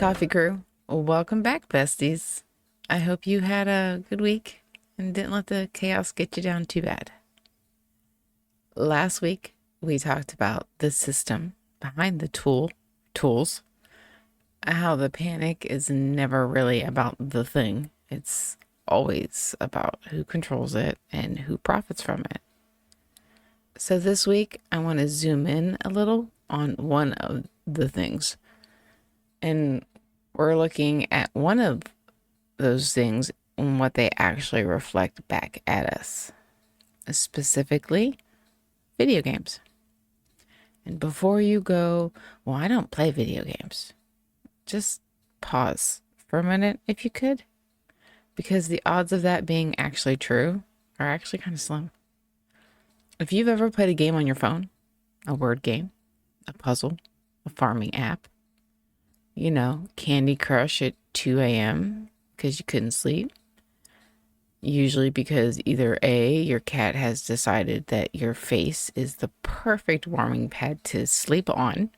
coffee crew. Welcome back, besties. I hope you had a good week and didn't let the chaos get you down too bad. Last week, we talked about the system behind the tools, how the panic is never really about the thing. It's always about who controls it and who profits from it. So this week, I want to zoom in a little on one of the things. And we're looking at one of those things and what they actually reflect back at us, specifically video games. And before you go, well, I don't play video games, just pause for a minute if you could, because the odds of that being actually true are actually kind of slim. If you've ever played a game on your phone, a word game, a puzzle, a farming app, Candy Crush at 2 a.m. because you couldn't sleep. Usually because either A, your cat has decided that your face is the perfect warming pad to sleep on,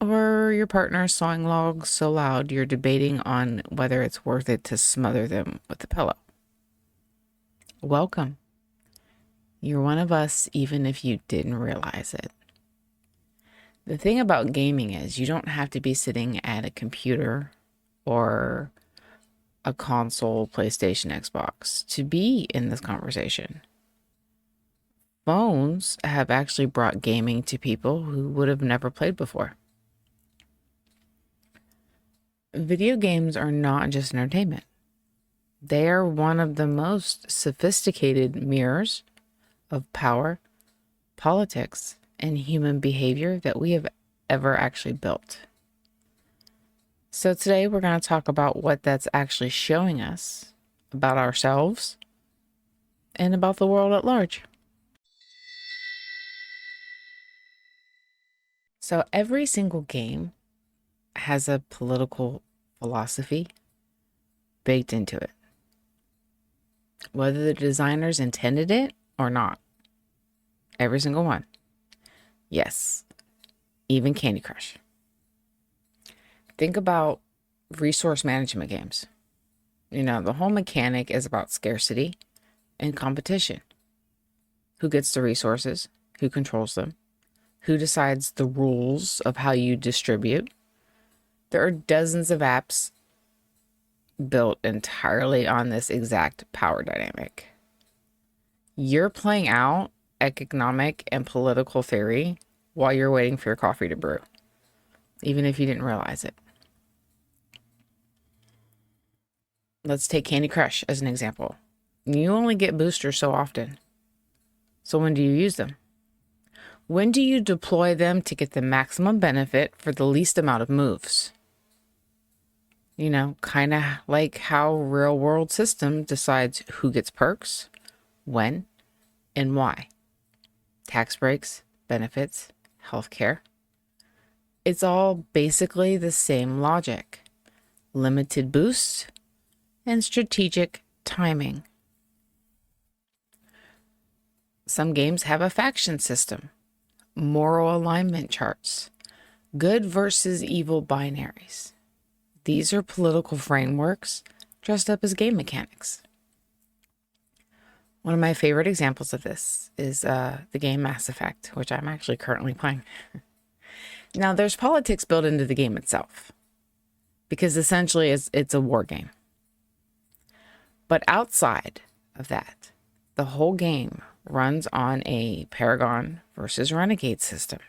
or your partner is sawing logs so loud you're debating on whether it's worth it to smother them with a pillow. Welcome. You're one of us even if you didn't realize it. The thing about gaming is you don't have to be sitting at a computer or a console, PlayStation, Xbox to be in this conversation. Phones have actually brought gaming to people who would have never played before. Video games are not just entertainment. They are one of the most sophisticated mirrors of power, politics, and human behavior that we have ever actually built. So today we're going to talk about what that's actually showing us about ourselves and about the world at large. So every single game has a political philosophy baked into it, whether the designers intended it or not. Every single one. Yes, even Candy Crush. Think about resource management games. The whole mechanic is about scarcity and competition. Who gets the resources? Who controls them? Who decides the rules of how you distribute? There are dozens of apps built entirely on this exact power dynamic. You're playing out economic and political theory while you're waiting for your coffee to brew, even if you didn't realize it. Let's take Candy Crush as an example. You only get boosters so often. So when do you use them? When do you deploy them to get the maximum benefit for the least amount of moves? Kind of like how real world system decides who gets perks, when, and why. Tax breaks, benefits, healthcare. It's all basically the same logic. Limited boosts and strategic timing. Some games have a faction system, moral alignment charts, good versus evil binaries. These are political frameworks dressed up as game mechanics. One of my favorite examples of this is the game Mass Effect, which I'm actually currently playing. Now, there's politics built into the game itself, because essentially it's a war game. But outside of that, the whole game runs on a Paragon versus Renegade system.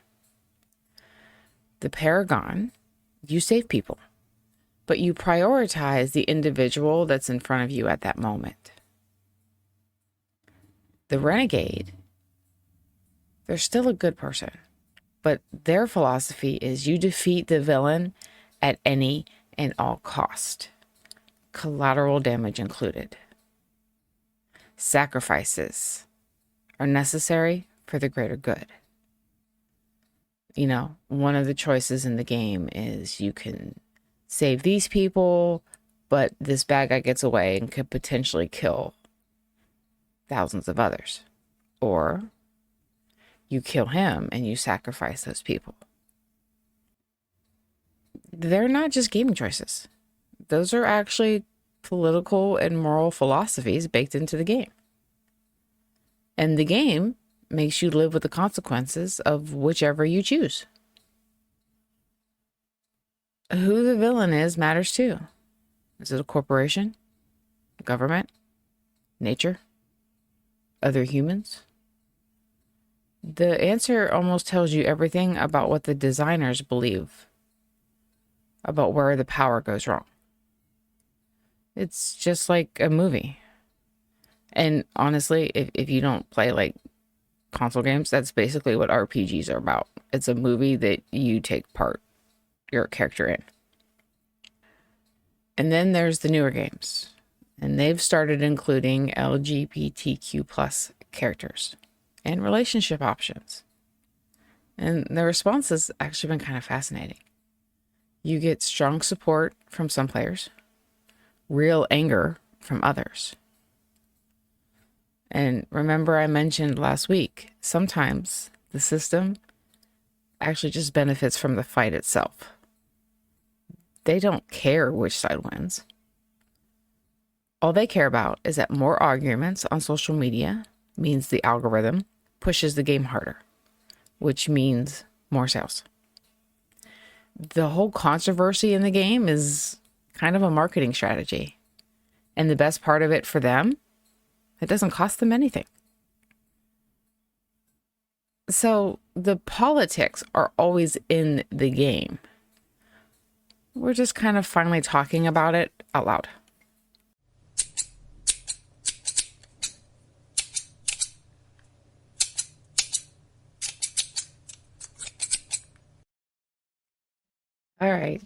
The Paragon, you save people, but you prioritize the individual that's in front of you at that moment. The Renegade, they're still a good person, but their philosophy is you defeat the villain at any and all cost, collateral damage included. Sacrifices are necessary for the greater good. One of the choices in the game is you can save these people, but this bad guy gets away and could potentially kill thousands of others. Or you kill him and you sacrifice those people. they're not just gaming choices. Those are actually political and moral philosophies baked into the game. And the game makes you live with the consequences of whichever you choose. Who the villain is matters too. Is it a corporation? Government? Nature? Other humans? The answer almost tells you everything about what the designers believe about where the power goes wrong. It's just like a movie. And honestly, if you don't play like console games, that's basically what RPGs are about. It's a movie that you take part, your character in. And then there's the newer games, and they've started including LGBTQ plus characters and relationship options. And the response has actually been kind of fascinating. You get strong support from some players, real anger from others. And remember, I mentioned last week, sometimes the system actually just benefits from the fight itself. They don't care which side wins. All they care about is that more arguments on social media means the algorithm pushes the game harder, which means more sales. The whole controversy in the game is kind of a marketing strategy. And the best part of it for them, it doesn't cost them anything. So the politics are always in the game. We're just kind of finally talking about it out loud. All right.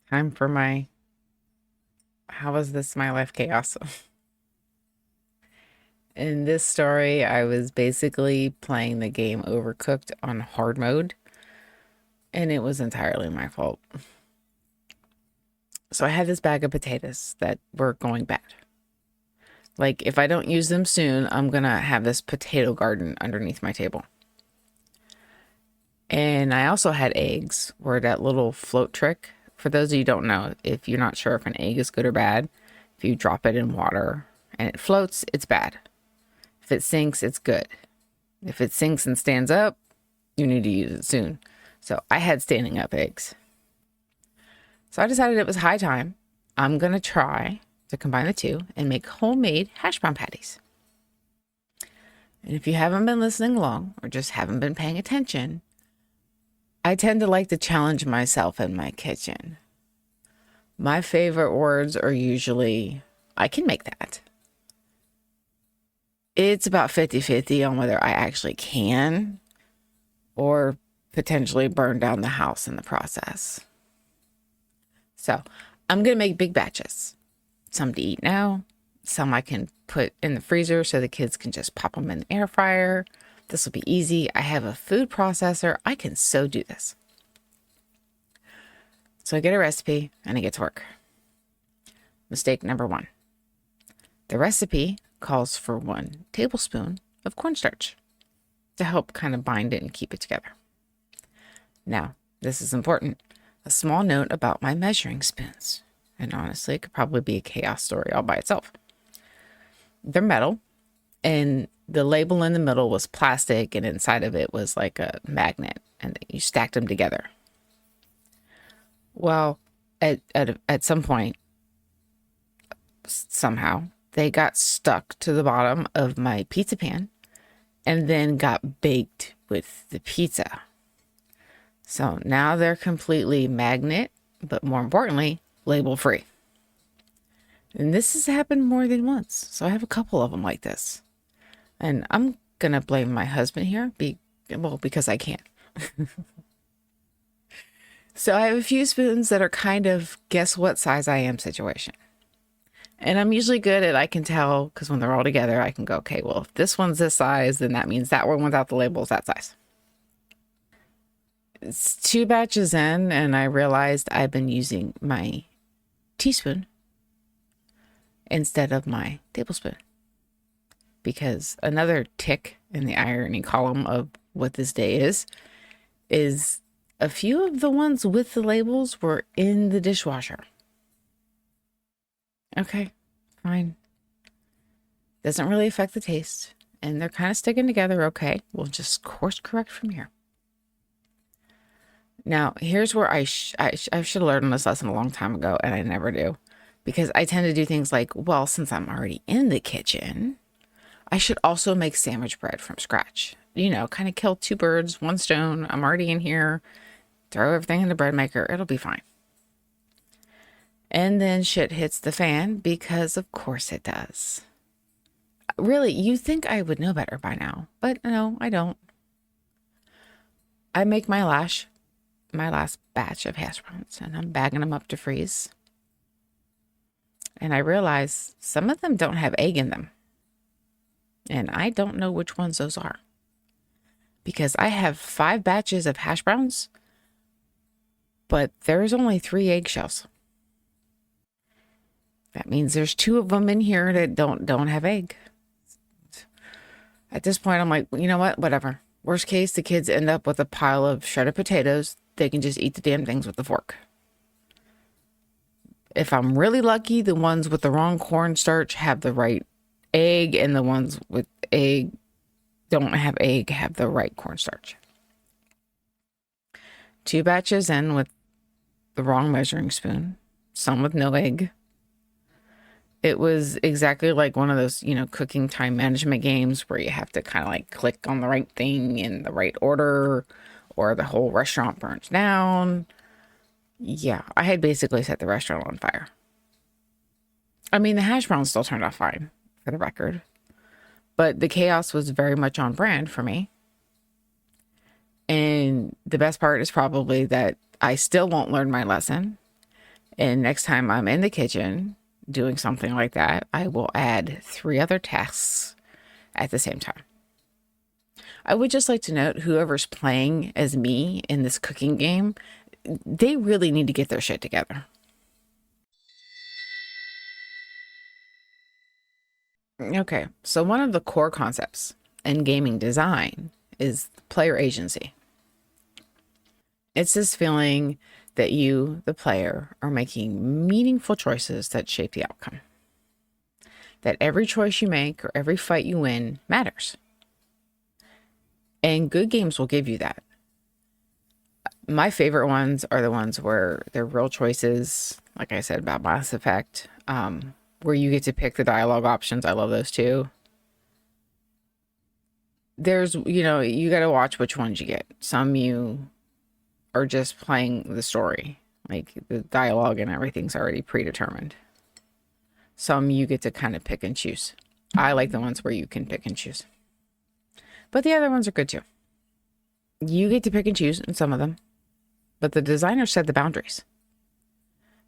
Time for my how is this my life chaos? In this story, I was basically playing the game Overcooked on hard mode, and it was entirely my fault. So I had this bag of potatoes that were going bad. Like, if I don't use them soon, I'm going to have this potato garden underneath my table. And I also had eggs, where that little float trick. For those of you who don't know, if you're not sure if an egg is good or bad, if you drop it in water and it floats, it's bad. If it sinks, it's good. If it sinks and stands up, you need to use it soon. So I had standing up eggs. So I decided it was high time. I'm going to try to combine the two and make homemade hash brown patties. And if you haven't been listening along or just haven't been paying attention, I tend to like to challenge myself in my kitchen. My favorite words are usually, I can make that. It's about 50-50 on whether I actually can or potentially burn down the house in the process. So I'm going to make big batches. Some to eat now, some I can put in the freezer so the kids can just pop them in the air fryer. This will be easy. I have a food processor. I can so do this. So I get a recipe and I get to work. Mistake number 1. The recipe calls for 1 tablespoon of cornstarch to help kind of bind it and keep it together. Now, this is important. A small note about my measuring spoons. And honestly, it could probably be a chaos story all by itself. They're metal, and the label in the middle was plastic, and inside of it was like a magnet, and you stacked them together. Well, at some point, somehow, they got stuck to the bottom of my pizza pan and then got baked with the pizza. So now they're completely magnet, but more importantly, label free. And this has happened more than once. So I have a couple of them like this. And I'm going to blame my husband here, because I can. So I have a few spoons that are kind of guess what size I am situation. And I'm usually good at, I can tell, because when they're all together, I can go, okay, well, if this one's this size, then that means that one without the label is that size. It's 2 batches in, and I realized I've been using my teaspoon instead of my tablespoon. Because another tick in the irony column of what this day is A few of the ones with the labels were in the dishwasher. Okay, fine. Doesn't really affect the taste. And they're kind of sticking together okay. We'll just course correct from here. Now, here's where I should have learned this lesson a long time ago, and I never do. Because I tend to do things like, well, since I'm already in the kitchen, I should also make sandwich bread from scratch. You know, kind of kill two birds, one stone. I'm already in here. Throw everything in the bread maker. It'll be fine. And then shit hits the fan because of course it does. Really, you think I would know better by now, but no, I don't. I make my last batch of hash browns and I'm bagging them up to freeze. And I realize some of them don't have egg in them. And I don't know which ones those are. Because I have 5 batches of hash browns, but there's only 3 eggshells. That means there's 2 of them in here that don't have egg. At this point, I'm like, you know what? Whatever. Worst case, the kids end up with a pile of shredded potatoes. They can just eat the damn things with a fork. If I'm really lucky, the ones with the wrong cornstarch have the right egg, and the ones with egg don't have egg have the right cornstarch. 2 batches in with the wrong measuring spoon, some with no egg. It was exactly like one of those, you know, cooking time management games where you have to kind of like click on the right thing in the right order, or the whole restaurant burns down. Yeah, I had basically set the restaurant on fire. I mean, the hash browns still turned out fine, for the record. But the chaos was very much on brand for me. And the best part is probably that I still won't learn my lesson. And next time I'm in the kitchen doing something like that, I will add 3 other tasks at the same time. I would just like to note, whoever's playing as me in this cooking game, they really need to get their shit together. Okay, so one of the core concepts in gaming design is player agency. It's this feeling that you, the player, are making meaningful choices that shape the outcome. That every choice you make or every fight you win matters. And good games will give you that. My favorite ones are the ones where they're real choices, like I said about Mass Effect, where you get to pick the dialogue options. I love those too. There's, you know, you got to watch which ones you get. Some you are just playing the story, like the dialogue and everything's already predetermined. Some you get to kind of pick and choose. I like the ones where you can pick and choose. But the other ones are good too. You get to pick and choose in some of them, but the designer set the boundaries.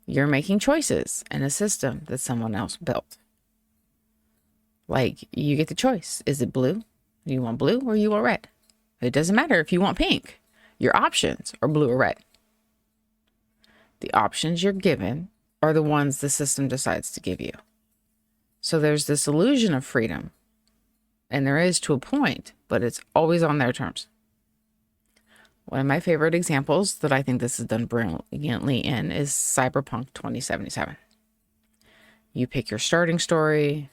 You're making choices in a system that someone else built. Like, you get the choice. Is it blue? You want blue or you want red? It doesn't matter if you want pink. Your options are blue or red. The options you're given are the ones the system decides to give you. So there's this illusion of freedom. And there is to a point, but it's always on their terms. One of my favorite examples that I think this is done brilliantly in is Cyberpunk 2077. You pick your starting story,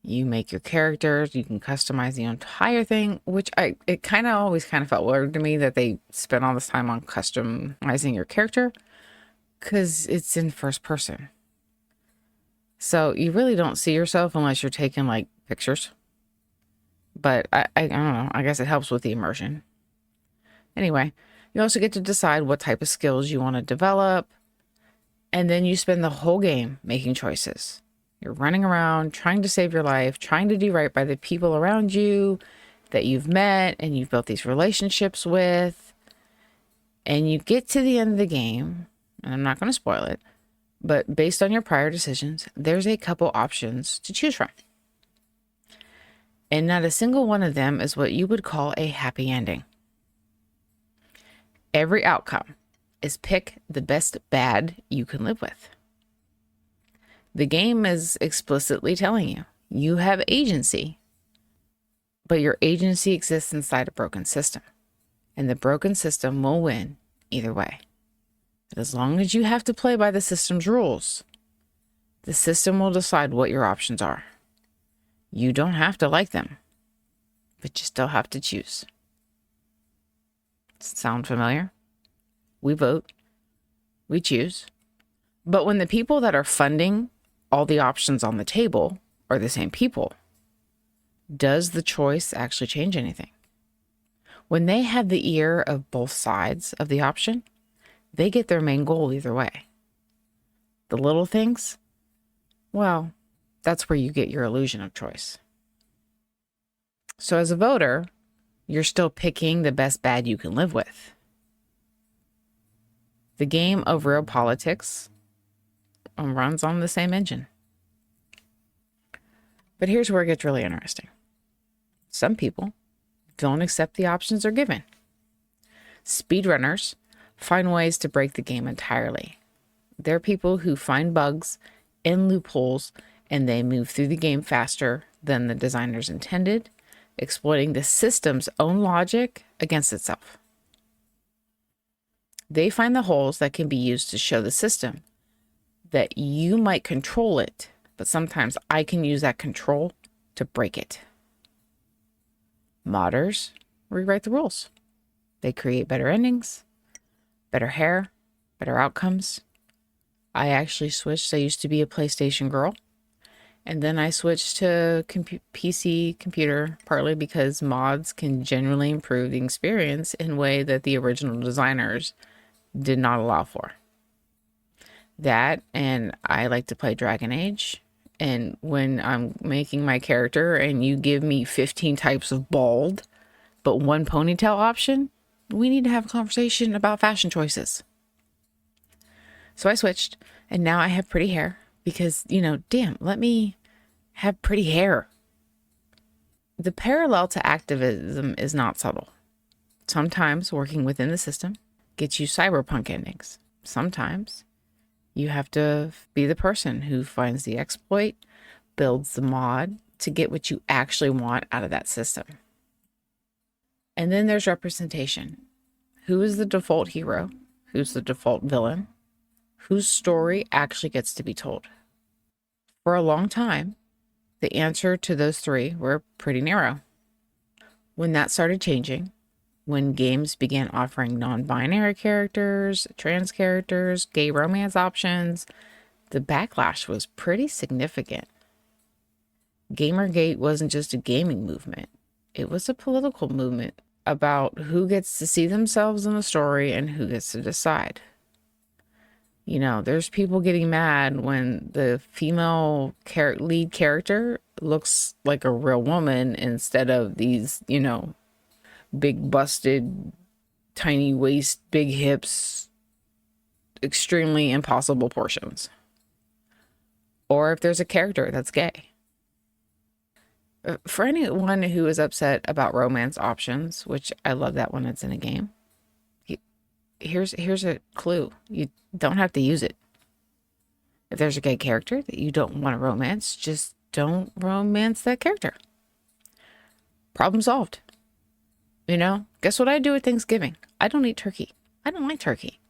you make your characters, you can customize the entire thing, which it kind of always kind of felt weird to me that they spent all this time on customizing your character, because it's in first person. So you really don't see yourself unless you're taking like pictures. But I don't know, I guess it helps with the immersion. Anyway, you also get to decide what type of skills you want to develop. And then you spend the whole game making choices. You're running around, trying to save your life, trying to do right by the people around you that you've met and you've built these relationships with. And you get to the end of the game, and I'm not going to spoil it, but based on your prior decisions, there's a couple options to choose from. And not a single one of them is what you would call a happy ending. Every outcome is pick the best bad you can live with. The game is explicitly telling you, you have agency, but your agency exists inside a broken system. And the broken system will win either way. But as long as you have to play by the system's rules, the system will decide what your options are. You don't have to like them, but you still have to choose. Sound familiar? We vote, we choose. But when the people that are funding all the options on the table are the same people, does the choice actually change anything? When they have the ear of both sides of the option, they get their main goal either way. The little things, well, that's where you get your illusion of choice. So as a voter, you're still picking the best bad you can live with. The game of real politics runs on the same engine. But here's where it gets really interesting. Some people don't accept the options they're given. Speedrunners find ways to break the game entirely. They're people who find bugs and loopholes, and they move through the game faster than the designers intended, exploiting the system's own logic against itself. They find the holes that can be used to show the system that you might control it, but sometimes I can use that control to break it. Modders rewrite the rules. They create better endings, better hair, better outcomes. I actually switched. I used to be a PlayStation girl, and then I switched to PC computer, partly because mods can generally improve the experience in a way that the original designers did not allow for. That, and I like to play Dragon Age, and when I'm making my character and you give me 15 types of bald, but one ponytail option, we need to have a conversation about fashion choices. So I switched, and now I have pretty hair because, damn, let me have pretty hair. The parallel to activism is not subtle. Sometimes working within the system gets you cyberpunk endings. Sometimes you have to be the person who finds the exploit, builds the mod to get what you actually want out of that system. And then there's representation. Who is the default hero? Who's the default villain? Whose story actually gets to be told? For a long time, the answer to those three were pretty narrow. When that started changing, when games began offering non-binary characters, trans characters, gay romance options, the backlash was pretty significant. GamerGate wasn't just a gaming movement. It was a political movement about who gets to see themselves in the story and who gets to decide. There's people getting mad when the female lead character looks like a real woman instead of these, big busted, tiny waist, big hips, extremely impossible portions. Or if there's a character that's gay. For anyone who is upset about romance options, which I love that when it's in a game, here's a clue. You don't have to use it. If there's a gay character that you don't want to romance, just don't romance that character. Problem solved. Guess what I do at Thanksgiving? I don't eat turkey. I don't like turkey.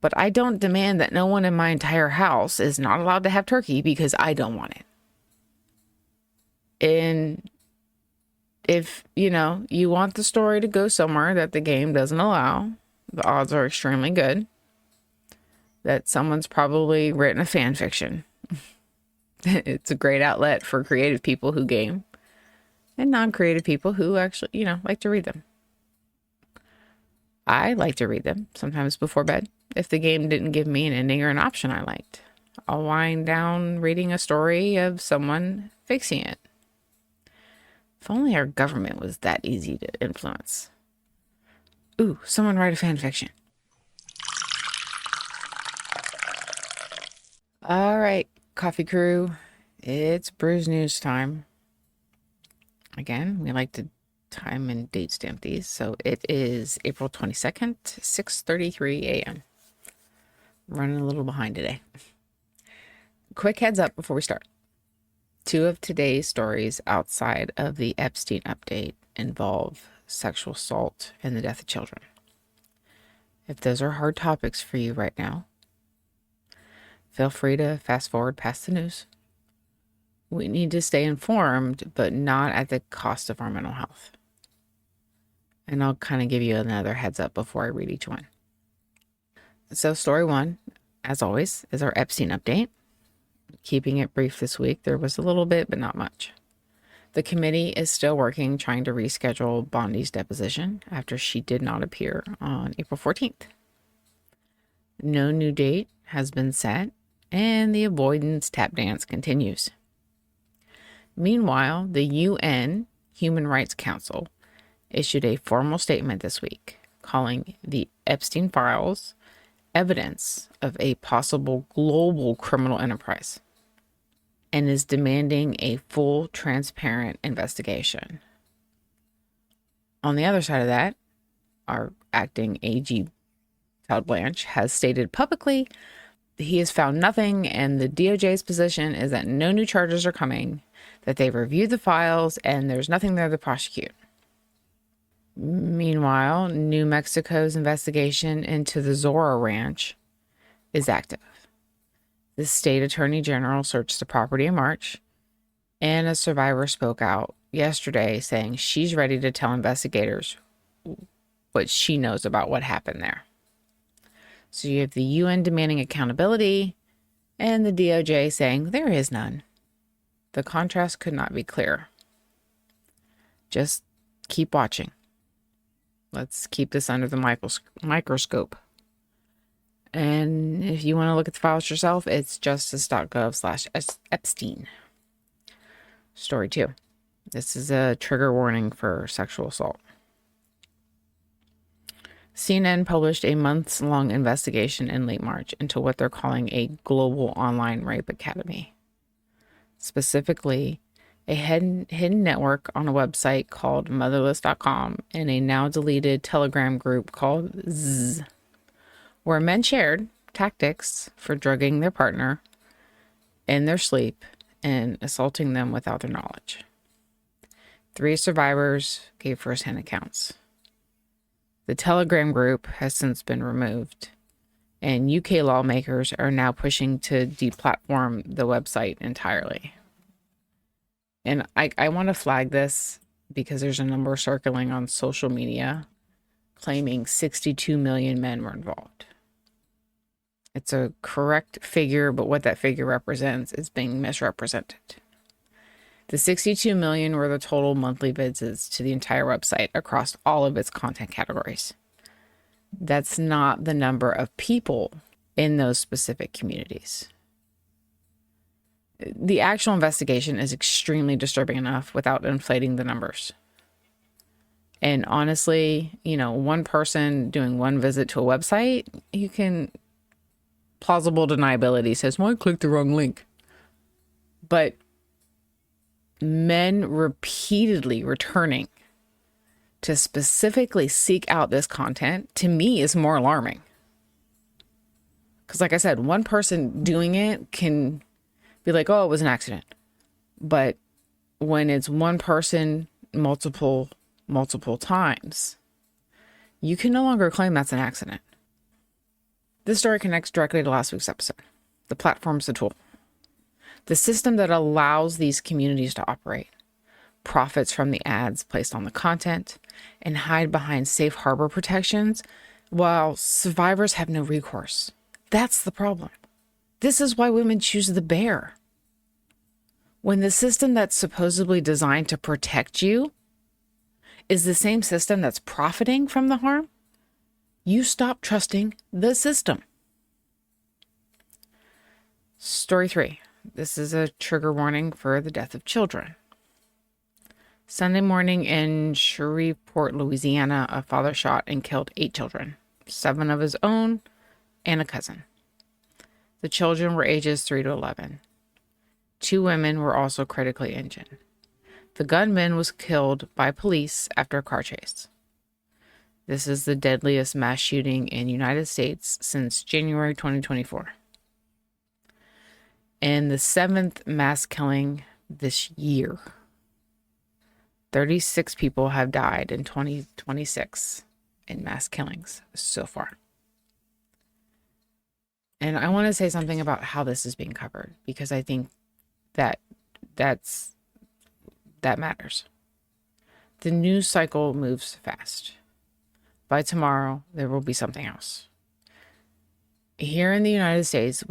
But I don't demand that no one in my entire house is not allowed to have turkey because I don't want it. And if, you want the story to go somewhere that the game doesn't allow, the odds are extremely good that someone's probably written a fan fiction. It's a great outlet for creative people who game and non-creative people who actually, like to read them. I like to read them sometimes before bed. If the game didn't give me an ending or an option I liked, I'll wind down reading a story of someone fixing it. If only our government was that easy to influence. Ooh, someone write a fan fiction. All right, coffee crew, it's Brews News time. Again, we like to time and date stamp these. So it is April 22nd, 6:33 a.m. Running a little behind today. Quick heads up before we start. 2 of today's stories outside of the Epstein update involve sexual assault and the death of children. If those are hard topics for you right now, feel free to fast forward past the news. We need to stay informed, but not at the cost of our mental health. And I'll kind of give you another heads up before I read each one. So story one, as always, is our Epstein update. Keeping it brief this week, there was a little bit, but not much. The committee is still working, trying to reschedule Bondi's deposition after she did not appear on April 14th. No new date has been set, and the avoidance tap dance continues. Meanwhile, the UN Human Rights Council issued a formal statement this week calling the Epstein files evidence of a possible global criminal enterprise and is demanding a full, transparent investigation. On the other side of that, our acting AG, Todd Blanche, has stated publicly he has found nothing, and the DOJ's position is that no new charges are coming, that they've reviewed the files, and there's nothing there to prosecute. Meanwhile, New Mexico's investigation into the Zora Ranch is active. The state attorney general searched the property in March, and a survivor spoke out yesterday saying she's ready to tell investigators what she knows about what happened there. So you have the UN demanding accountability and the DOJ saying there is none. The contrast could not be clearer. Just keep watching. Let's keep this under the microscope. And if you want to look at the files yourself, it's justice.gov/Epstein. Story 2. This is a trigger warning for sexual assault. CNN published a months-long investigation in late March into what they're calling a global online rape academy. Specifically, a hidden network on a website called motherless.com and a now deleted Telegram group called Zzz, where men shared tactics for drugging their partner in their sleep and assaulting them without their knowledge. 3 survivors gave firsthand accounts. The Telegram group has since been removed, and UK lawmakers are now pushing to deplatform the website entirely. And I want to flag this because there's a number circling on social media claiming 62 million men were involved. It's a correct figure, but what that figure represents is being misrepresented. The 62 million were the total monthly visits to the entire website across all of its content categories. That's not the number of people in those specific communities. The actual investigation is extremely disturbing enough without inflating the numbers. And honestly, one person doing one visit to a website, you can plausible deniability says, well, I clicked the wrong link. But men repeatedly returning to specifically seek out this content, to me, is more alarming. Because like I said, one person doing it can be like, oh, it was an accident. But when it's one person multiple times, you can no longer claim that's an accident. This story connects directly to last week's episode. The platform's the tool. The system that allows these communities to operate, profits from the ads placed on the content, and hide behind safe harbor protections while survivors have no recourse. That's the problem. This is why women choose the bear. When the system that's supposedly designed to protect you is the same system that's profiting from the harm, you stop trusting the system. Story 3. This is a trigger warning for the death of children. Sunday morning in Shreveport, Louisiana, a father shot and killed 8 children, 7 of his own and a cousin. The children were ages 3 to 11. 2 women were also critically injured. The gunman was killed by police after a car chase. This is the deadliest mass shooting in the United States since January 2024. And the 7th mass killing this year. 36 people have died in 2026 in mass killings so far. And I want to say something about how this is being covered, because I think that that's that matters. The news cycle moves fast. By tomorrow, there will be something else. Here in the United States,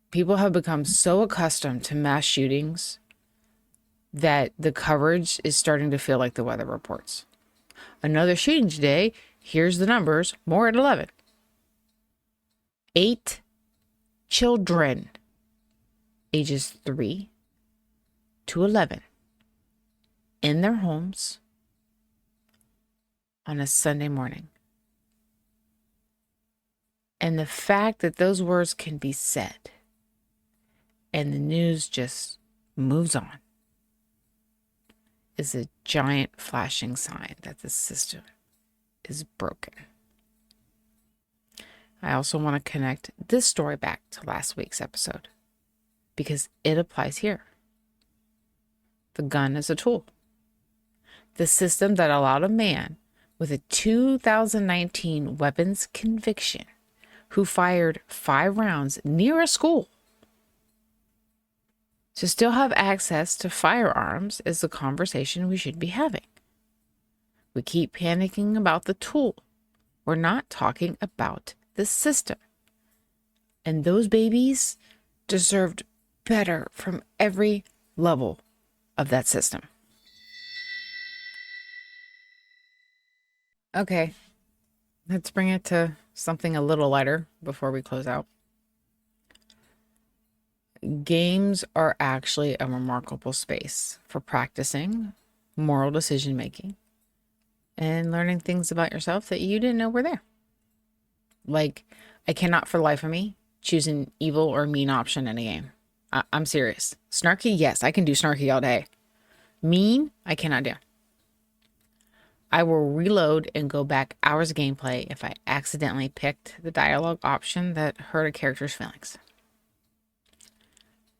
people have become so accustomed to mass shootings that the coverage is starting to feel like the weather reports. Another shooting today. Here's the numbers. More at 11. 8 children ages 3 to 11 in their homes on a Sunday morning. And the fact that those words can be said and the news just moves on is a giant flashing sign that the system is broken. I also want to connect this story back to last week's episode because it applies here. The gun is a tool. The system that allowed a man with a 2019 weapons conviction who fired 5 rounds near a school to still have access to firearms is the conversation we should be having. We keep panicking about the tool. We're not talking about the system. And those babies deserved better from every level of that system. Okay, let's bring it to something a little lighter before we close out. Games are actually a remarkable space for practicing moral decision making and learning things about yourself that you didn't know were there. Like, I cannot for the life of me choose an evil or mean option in a game. I'm serious. Snarky, yes, I can do snarky all day. Mean, I cannot do. I will reload and go back hours of gameplay if I accidentally picked the dialogue option that hurt a character's feelings.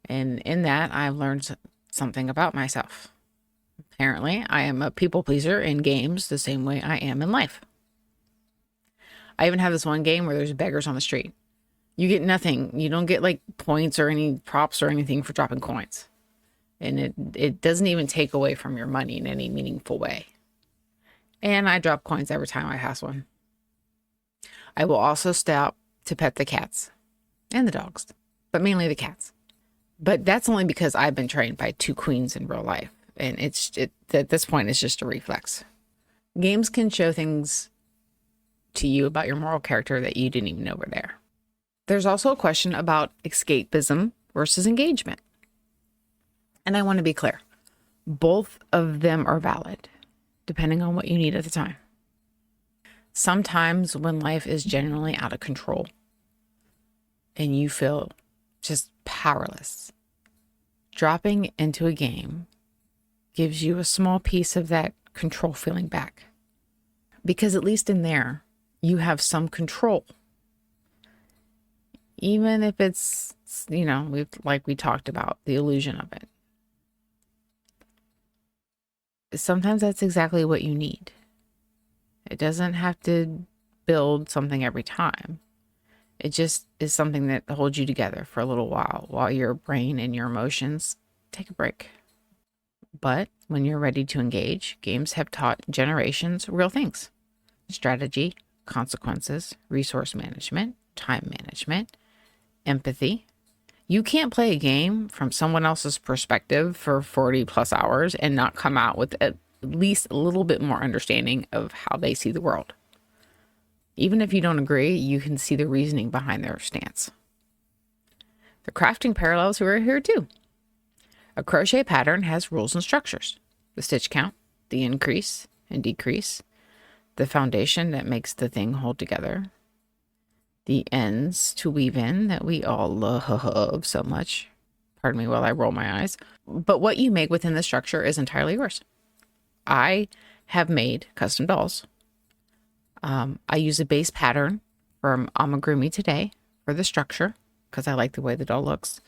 And in that, I've learned something about myself. Apparently, I am a people pleaser in games the same way I am in life. I even have this one game where there's beggars on the street. You get nothing. You don't get like points or any props or anything for dropping coins. And it doesn't even take away from your money in any meaningful way. And I drop coins every time I pass one. I will also stop to pet the cats and the dogs, but mainly the cats. But that's only because I've been trained by 2 queens in real life. And at this point, it's just a reflex. Games can show things to you about your moral character that you didn't even know were there. There's also a question about escapism versus engagement. And I want to be clear. Both of them are valid, depending on what you need at the time. Sometimes when life is genuinely out of control and you feel just powerless, dropping into a game gives you a small piece of that control feeling back. Because at least in there, you have some control. Even if it's, like we talked about, the illusion of it. Sometimes that's exactly what you need. It doesn't have to build something every time. It just is something that holds you together for a little while your brain and your emotions take a break. But when you're ready to engage, games have taught generations real things. Strategy, consequences, resource management, time management, empathy. You can't play a game from someone else's perspective for 40 plus hours and not come out with at least a little bit more understanding of how they see the world. Even if you don't agree, you can see the reasoning behind their stance. The crafting parallels are here too. A crochet pattern has rules and structures. The stitch count, the increase and decrease, the foundation that makes the thing hold together, the ends to weave in that we all love so much. Pardon me while I roll my eyes. But what you make within the structure is entirely yours. I have made custom dolls. I use a base pattern from Amigurumi today for the structure because I like the way the doll looks.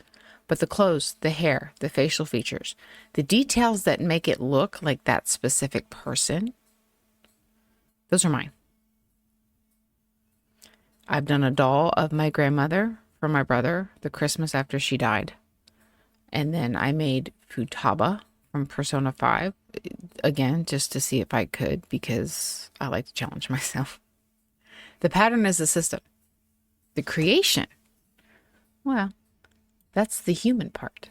But the clothes, the hair, the facial features, the details that make it look like that specific person, those are mine. I've done a doll of my grandmother for my brother the Christmas after she died. And then I made Futaba from Persona 5, again, just to see if I could, because I like to challenge myself. The pattern is the system. The creation, well, that's the human part.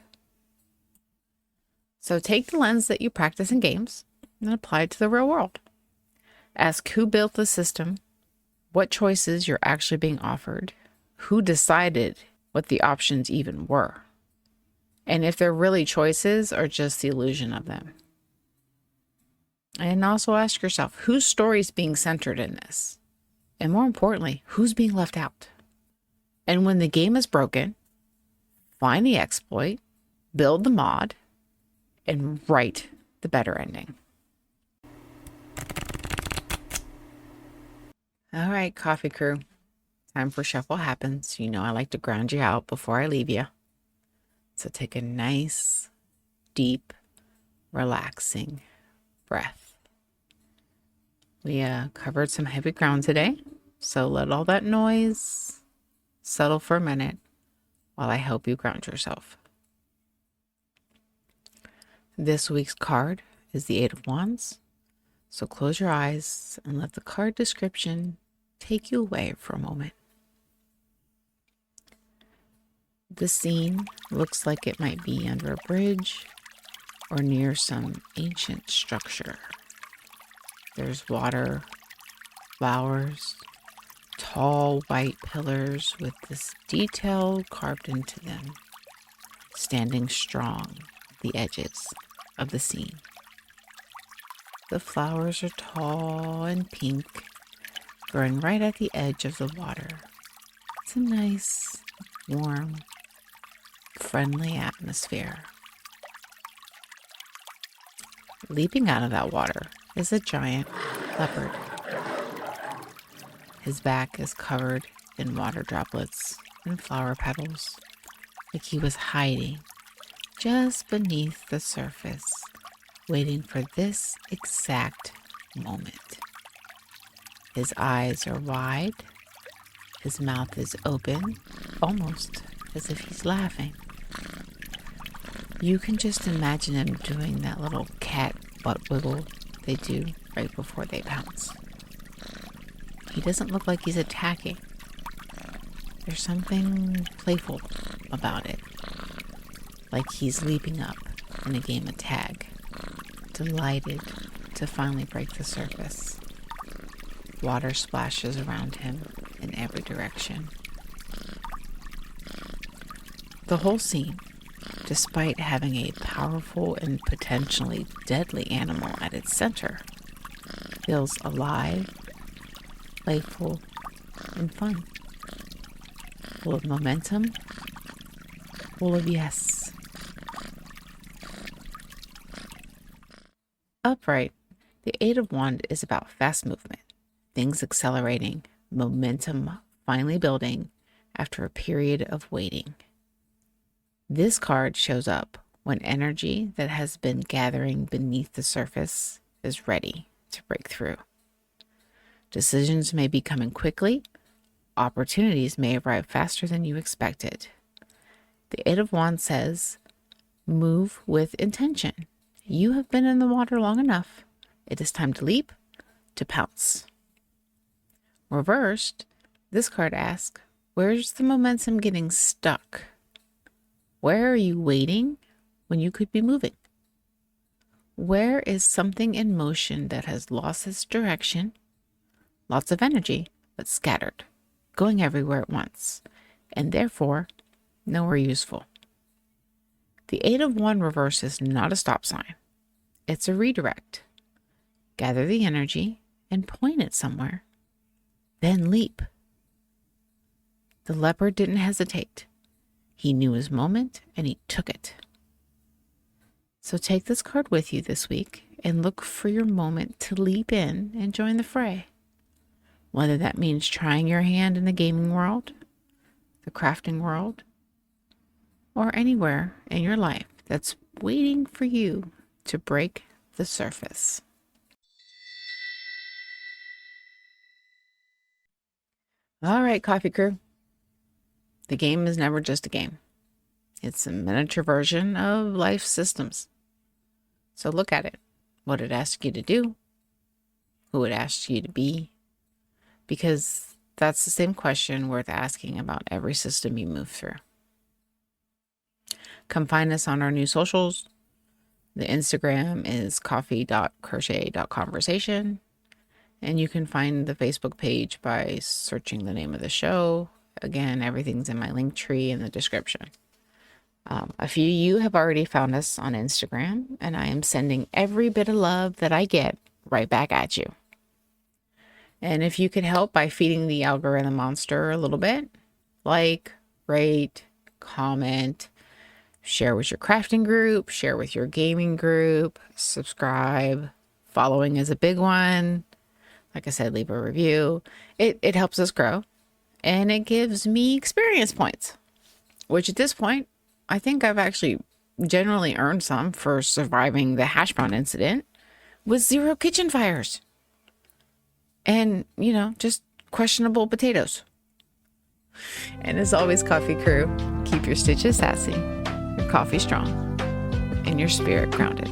So take the lens that you practice in games and apply it to the real world. Ask who built the system, what choices you're actually being offered, who decided what the options even were, and if they're really choices or just the illusion of them. And also ask yourself, whose story is being centered in this? And more importantly, who's being left out? And when the game is broken, find the exploit, build the mod, and write the better ending. All right, coffee crew. Time for Shuffle Happens. You know I like to ground you out before I leave you. So take a nice, deep, relaxing breath. We covered some heavy ground today, so let all that noise settle for a minute while I help you ground yourself. This week's card is the Eight of Wands, so close your eyes and let the card description take you away for a moment. The scene looks like it might be under a bridge or near some ancient structure. There's water, flowers, tall white pillars with this detail carved into them, standing strong at the edges of the scene. The flowers are tall and pink, growing right at the edge of the water. It's a nice, warm, friendly atmosphere. Leaping out of that water is a giant leopard. His back is covered in water droplets and flower petals, like he was hiding just beneath the surface, waiting for this exact moment. His eyes are wide, his mouth is open, almost as if he's laughing. You can just imagine him doing that little cat butt wiggle they do right before they pounce. He doesn't look like he's attacking. There's something playful about it, like he's leaping up in a game of tag, delighted to finally break the surface. Water splashes around him in every direction. The whole scene, despite having a powerful and potentially deadly animal at its center, feels alive, playful, and fun. Full of momentum, full of yes. Upright, the Eight of Wands is about fast movement, things accelerating, momentum finally building after a period of waiting. This card shows up when energy that has been gathering beneath the surface is ready to break through. Decisions may be coming quickly. Opportunities may arrive faster than you expected. The Eight of Wands says, move with intention. You have been in the water long enough. It is time to leap, to pounce. Reversed, this card asks, where's the momentum getting stuck? Where are you waiting when you could be moving? Where is something in motion that has lost its direction, lots of energy, but scattered, going everywhere at once, and therefore nowhere useful? The Eight of Wands reverse is not a stop sign. It's a redirect. Gather the energy and point it somewhere. Then leap. The leopard didn't hesitate. He knew his moment and he took it. So take this card with you this week and look for your moment to leap in and join the fray. Whether that means trying your hand in the gaming world, the crafting world, or anywhere in your life that's waiting for you to break the surface. All right, coffee crew. The game is never just a game. It's a miniature version of life systems. So look at it. What it asks you to do, who it asks you to be, because that's the same question worth asking about every system you move through. Come find us on our new socials. The Instagram is coffee.crochet.conversation. And you can find the Facebook page by searching the name of the show. Again, everything's in my link tree in the description. A few of you have already found us on Instagram, and I am sending every bit of love that I get right back at you. And if you could help by feeding the algorithm monster a little bit, like, rate, comment, share with your crafting group, share with your gaming group, subscribe. Following is a big one. Like I said, leave a review. It helps us grow, and it gives me experience points, which at this point, I think I've actually generally earned some for surviving the hash brown incident with 0 kitchen fires. And, just questionable potatoes. And as always, coffee crew, keep your stitches sassy, your coffee strong, and your spirit grounded.